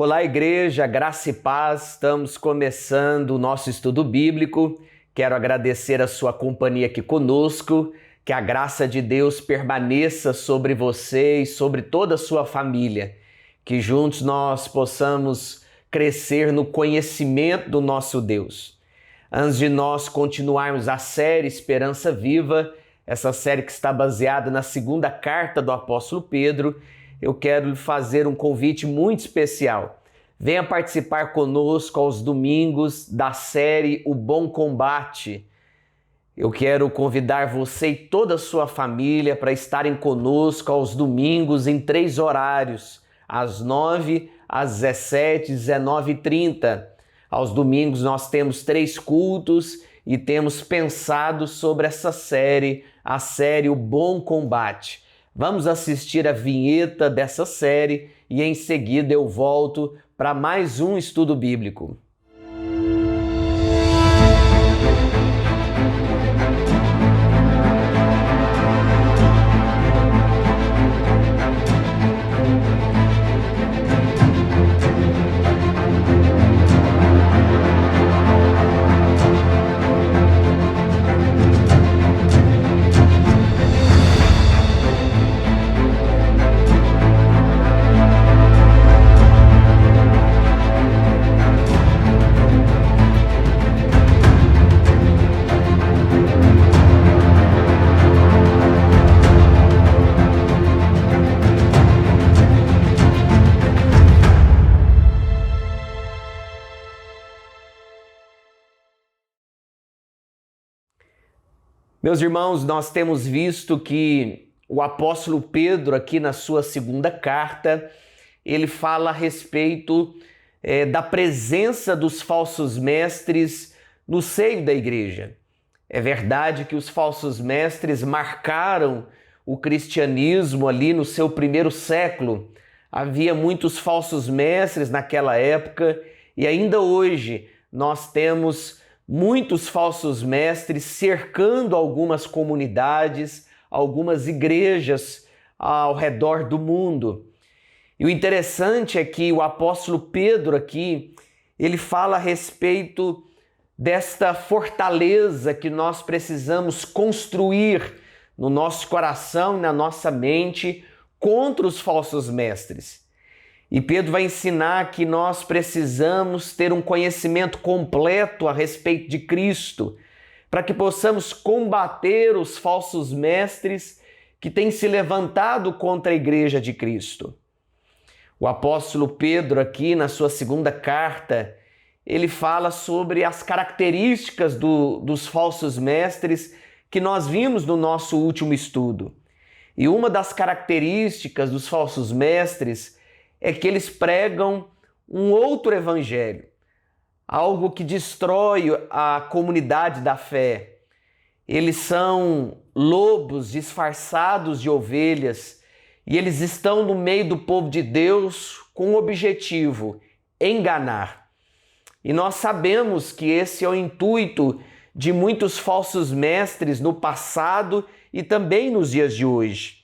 Olá, igreja, graça e paz. Estamos começando o nosso estudo bíblico. Quero agradecer a sua companhia aqui conosco. Que a graça de Deus permaneça sobre você e sobre toda a sua família. Que juntos nós possamos crescer no conhecimento do nosso Deus. Antes de nós continuarmos a série Esperança Viva, essa série que está baseada na segunda carta do apóstolo Pedro, eu quero lhe fazer um convite muito especial. Venha participar conosco aos domingos da série O Bom Combate. Eu quero convidar você e toda a sua família para estarem conosco aos domingos em 3 horários, às 9, às 17, 19h30. Aos domingos nós temos 3 cultos e temos pensado sobre essa série, a série O Bom Combate. Vamos assistir a vinheta dessa série e em seguida eu volto para mais um estudo bíblico. Meus irmãos, nós temos visto que o apóstolo Pedro, aqui na sua segunda carta, ele fala a respeito da presença dos falsos mestres no seio da igreja. É verdade que os falsos mestres marcaram o cristianismo ali no seu primeiro século. Havia muitos falsos mestres naquela época e ainda hoje nós temos muitos falsos mestres cercando algumas comunidades, algumas igrejas ao redor do mundo. E o interessante é que o apóstolo Pedro aqui, ele fala a respeito desta fortaleza que nós precisamos construir no nosso coração e na nossa mente contra os falsos mestres. E Pedro vai ensinar que nós precisamos ter um conhecimento completo a respeito de Cristo, para que possamos combater os falsos mestres que têm se levantado contra a igreja de Cristo. O apóstolo Pedro aqui na sua segunda carta, ele fala sobre as características dos falsos mestres que nós vimos no nosso último estudo. E uma das características dos falsos mestres é que eles pregam um outro evangelho, algo que destrói a comunidade da fé. Eles são lobos disfarçados de ovelhas e eles estão no meio do povo de Deus com o objetivo: enganar. E nós sabemos que esse é o intuito de muitos falsos mestres no passado e também nos dias de hoje.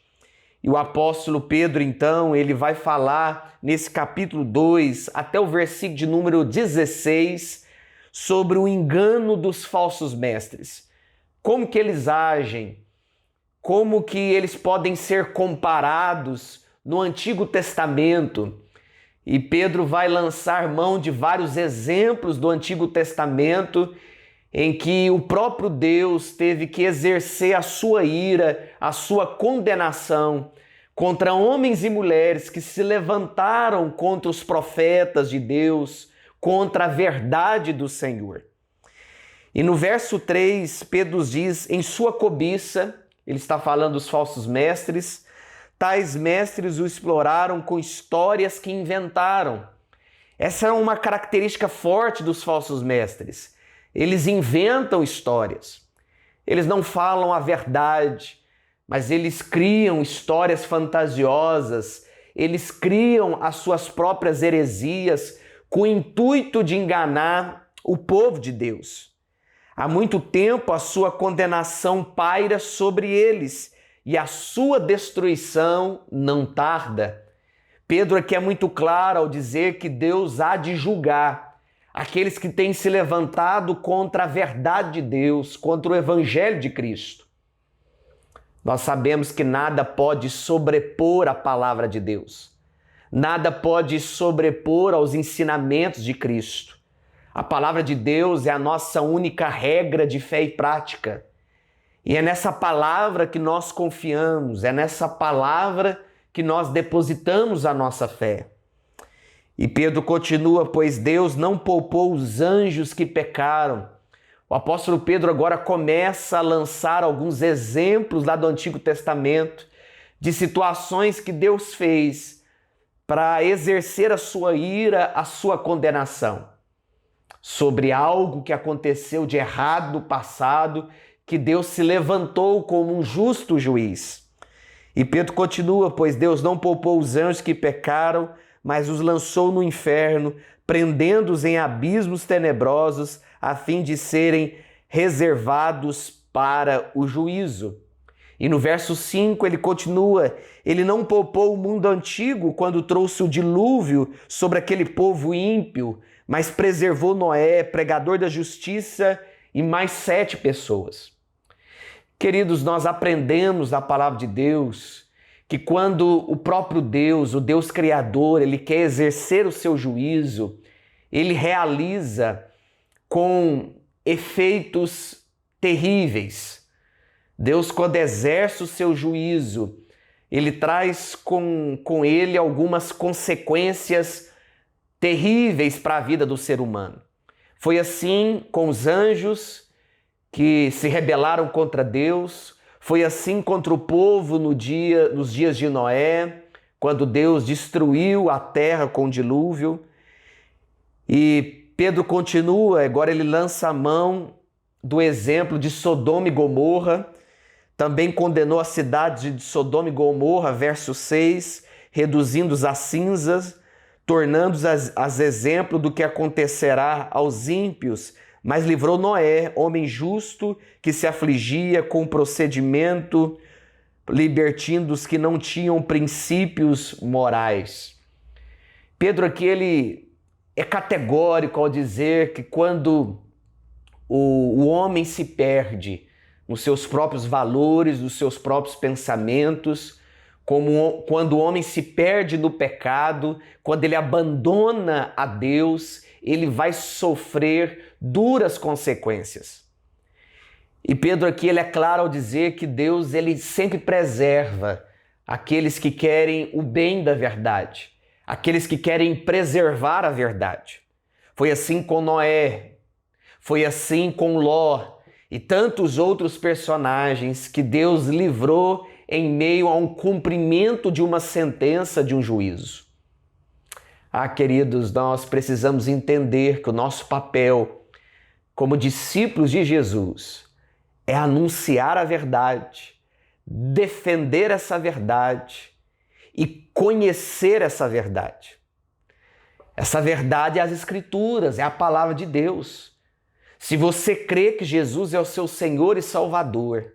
E o apóstolo Pedro, então, ele vai falar nesse capítulo 2 até o versículo de número 16 sobre o engano dos falsos mestres. Como que eles agem, como que eles podem ser comparados no Antigo Testamento. E Pedro vai lançar mão de vários exemplos do Antigo Testamento em que o próprio Deus teve que exercer a sua ira, a sua condenação contra homens e mulheres que se levantaram contra os profetas de Deus, contra a verdade do Senhor. E no verso 3, Pedro diz: em sua cobiça, ele está falando dos falsos mestres, tais mestres o exploraram com histórias que inventaram. Essa é uma característica forte dos falsos mestres. Eles inventam histórias. Eles não falam a verdade, mas eles criam histórias fantasiosas. Eles criam as suas próprias heresias com o intuito de enganar o povo de Deus. Há muito tempo a sua condenação paira sobre eles e a sua destruição não tarda. Pedro aqui é muito claro ao dizer que Deus há de julgar aqueles que têm se levantado contra a verdade de Deus, contra o Evangelho de Cristo. Nós sabemos que nada pode sobrepor a palavra de Deus. Nada pode sobrepor aos ensinamentos de Cristo. A palavra de Deus é a nossa única regra de fé e prática. E é nessa palavra que nós confiamos, é nessa palavra que nós depositamos a nossa fé. E Pedro continua, pois Deus não poupou os anjos que pecaram. O apóstolo Pedro agora começa a lançar alguns exemplos lá do Antigo Testamento de situações que Deus fez para exercer a sua ira, a sua condenação sobre algo que aconteceu de errado no passado, que Deus se levantou como um justo juiz. E Pedro continua, pois Deus não poupou os anjos que pecaram, mas os lançou no inferno, prendendo-os em abismos tenebrosos, a fim de serem reservados para o juízo. E no verso 5 ele continua, ele não poupou o mundo antigo quando trouxe o dilúvio sobre aquele povo ímpio, mas preservou Noé, pregador da justiça, e mais 7 pessoas. Queridos, nós aprendemos na palavra de Deus que quando o próprio Deus, o Deus Criador, ele quer exercer o seu juízo, ele realiza com efeitos terríveis. Deus, quando exerce o seu juízo, ele traz com ele algumas consequências terríveis para a vida do ser humano. Foi assim com os anjos que se rebelaram contra Deus, foi assim contra o povo nos dias de Noé, quando Deus destruiu a terra com o dilúvio. E Pedro continua, agora ele lança a mão do exemplo de Sodoma e Gomorra, também condenou a cidade de Sodoma e Gomorra, verso 6, reduzindo-os a cinzas, tornando-os as exemplo do que acontecerá aos ímpios, mas livrou Noé, homem justo, que se afligia com o procedimento, libertindo os que não tinham princípios morais. Pedro aqui ele é categórico ao dizer que quando o homem se perde nos seus próprios valores, nos seus próprios pensamentos, quando o homem se perde no pecado, quando ele abandona a Deus, ele vai sofrer duras consequências. E Pedro aqui ele é claro ao dizer que Deus ele sempre preserva aqueles que querem o bem da verdade, aqueles que querem preservar a verdade. Foi assim com Noé, foi assim com Ló e tantos outros personagens que Deus livrou em meio a um cumprimento de uma sentença, de um juízo. Queridos, nós precisamos entender que o nosso papel como discípulos de Jesus é anunciar a verdade, defender essa verdade e conhecer essa verdade. Essa verdade é as Escrituras, é a palavra de Deus. Se você crê que Jesus é o seu Senhor e Salvador,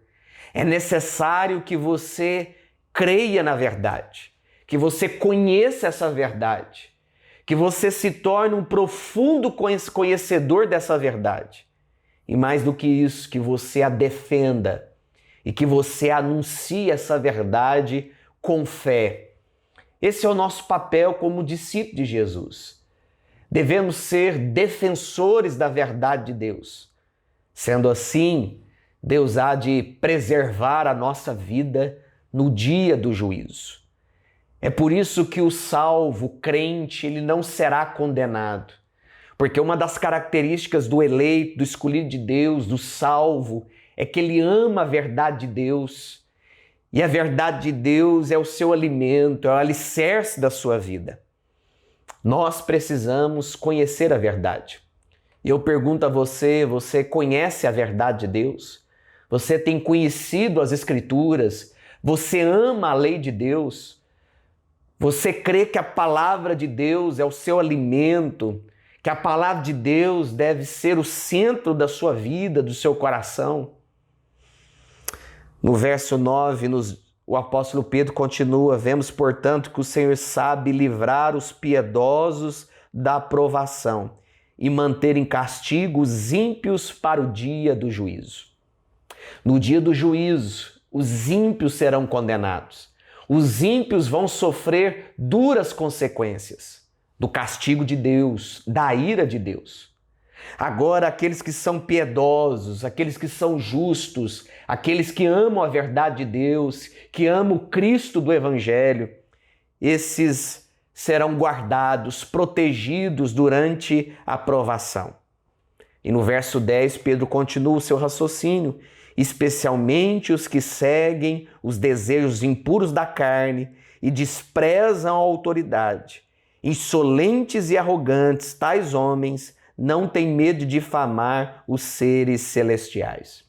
é necessário que você creia na verdade, que você conheça essa verdade, que você se torne um profundo conhecedor dessa verdade. E mais do que isso, que você a defenda e que você anuncie essa verdade com fé. Esse é o nosso papel como discípulo de Jesus. Devemos ser defensores da verdade de Deus. Sendo assim, Deus há de preservar a nossa vida no dia do juízo. É por isso que o salvo, o crente, ele não será condenado. Porque uma das características do eleito, do escolhido de Deus, do salvo, é que ele ama a verdade de Deus. E a verdade de Deus é o seu alimento, é o alicerce da sua vida. Nós precisamos conhecer a verdade. E eu pergunto a você, você conhece a verdade de Deus? Você tem conhecido as Escrituras? Você ama a lei de Deus? Você crê que a palavra de Deus é o seu alimento? Que a palavra de Deus deve ser o centro da sua vida, do seu coração? No verso 9, o apóstolo Pedro continua: vemos, portanto, que o Senhor sabe livrar os piedosos da aprovação e manter em castigo os ímpios para o dia do juízo. No dia do juízo, os ímpios serão condenados. Os ímpios vão sofrer duras consequências do castigo de Deus, da ira de Deus. Agora, aqueles que são piedosos, aqueles que são justos, aqueles que amam a verdade de Deus, que amam o Cristo do Evangelho, esses serão guardados, protegidos durante a provação. E no verso 10, Pedro continua o seu raciocínio: especialmente os que seguem os desejos impuros da carne e desprezam a autoridade. Insolentes e arrogantes, tais homens não têm medo de difamar os seres celestiais.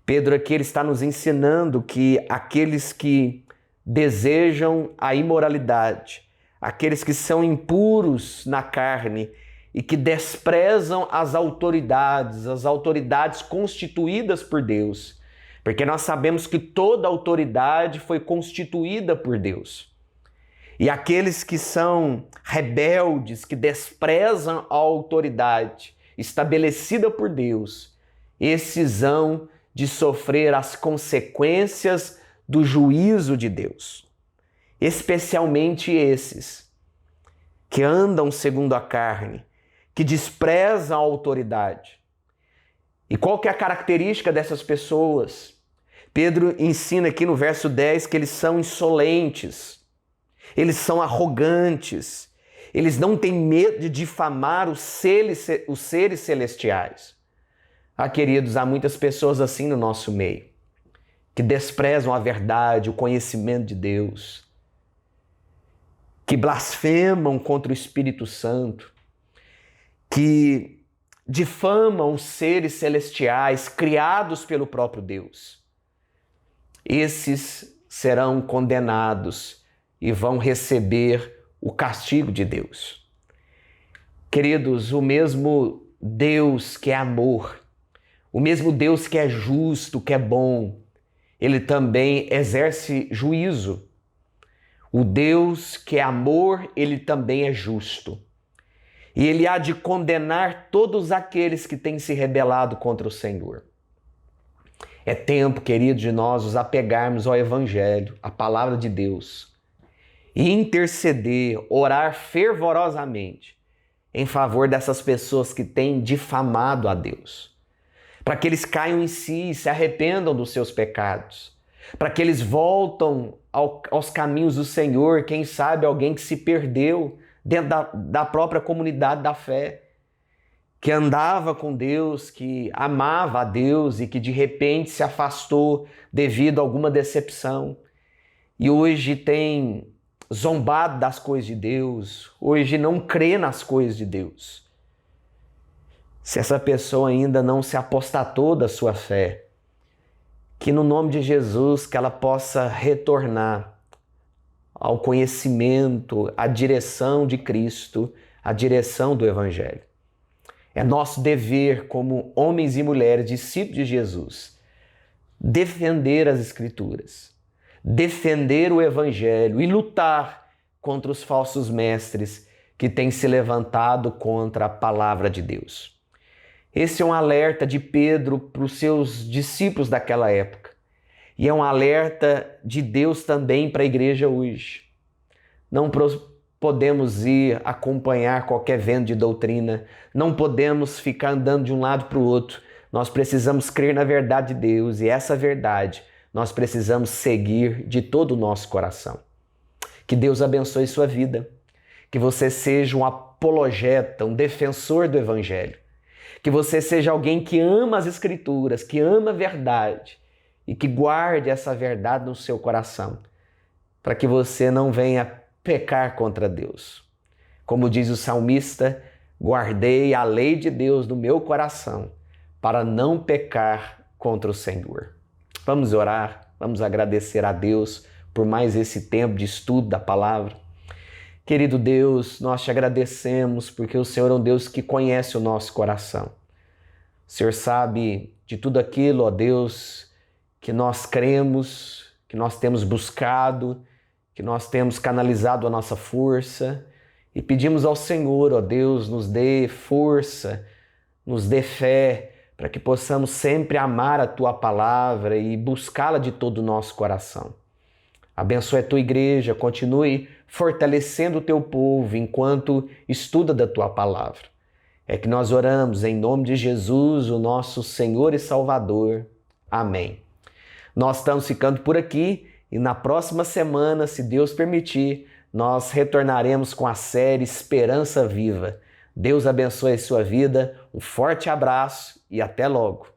Pedro aqui ele está nos ensinando que aqueles que desejam a imoralidade, aqueles que são impuros na carne e que desprezam as autoridades constituídas por Deus, porque nós sabemos que toda autoridade foi constituída por Deus. E aqueles que são rebeldes, que desprezam a autoridade estabelecida por Deus, esses hão de sofrer as consequências do juízo de Deus. Especialmente esses que andam segundo a carne, que desprezam a autoridade. E qual que é a característica dessas pessoas? Pedro ensina aqui no verso 10 que eles são insolentes, eles são arrogantes, eles não têm medo de difamar os seres celestiais. Queridos, há muitas pessoas assim no nosso meio, que desprezam a verdade, o conhecimento de Deus, que blasfemam contra o Espírito Santo, que difamam os seres celestiais criados pelo próprio Deus. Esses serão condenados e vão receber o castigo de Deus. Queridos, o mesmo Deus que é amor, o mesmo Deus que é justo, que é bom, ele também exerce juízo. O Deus que é amor, ele também é justo. E ele há de condenar todos aqueles que têm se rebelado contra o Senhor. É tempo, querido, de nós nos apegarmos ao Evangelho, à palavra de Deus, e interceder, orar fervorosamente em favor dessas pessoas que têm difamado a Deus, para que eles caiam em si e se arrependam dos seus pecados, para que eles voltem aos caminhos do Senhor. Quem sabe alguém que se perdeu dentro da própria comunidade da fé, que andava com Deus, que amava a Deus e que de repente se afastou devido a alguma decepção e hoje tem zombado das coisas de Deus, hoje não crê nas coisas de Deus. Se essa pessoa ainda não se apostatou da sua fé, que no nome de Jesus que ela possa retornar ao conhecimento, à direção de Cristo, à direção do Evangelho. É nosso dever como homens e mulheres, discípulos de Jesus, defender as Escrituras, defender o Evangelho e lutar contra os falsos mestres que têm se levantado contra a palavra de Deus. Esse é um alerta de Pedro para os seus discípulos daquela época. E é um alerta de Deus também para a igreja hoje. Não podemos ir acompanhar qualquer vento de doutrina, não podemos ficar andando de um lado para o outro. Nós precisamos crer na verdade de Deus e essa verdade nós precisamos seguir de todo o nosso coração. Que Deus abençoe sua vida, que você seja um apologeta, um defensor do Evangelho, que você seja alguém que ama as Escrituras, que ama a verdade e que guarde essa verdade no seu coração, para que você não venha pecar contra Deus. Como diz o salmista, guardei a lei de Deus no meu coração para não pecar contra o Senhor. Vamos orar, vamos agradecer a Deus por mais esse tempo de estudo da palavra. Querido Deus, nós te agradecemos porque o Senhor é um Deus que conhece o nosso coração. O Senhor sabe de tudo aquilo, ó Deus, que nós cremos, que nós temos buscado, que nós temos canalizado a nossa força e pedimos ao Senhor, ó Deus, nos dê força, nos dê fé, para que possamos sempre amar a Tua palavra e buscá-la de todo o nosso coração. Abençoe a Tua igreja, continue fortalecendo o Teu povo enquanto estuda da Tua palavra. É que nós oramos em nome de Jesus, o nosso Senhor e Salvador. Amém. Nós estamos ficando por aqui e na próxima semana, se Deus permitir, nós retornaremos com a série Esperança Viva. Deus abençoe a sua vida, um forte abraço e até logo.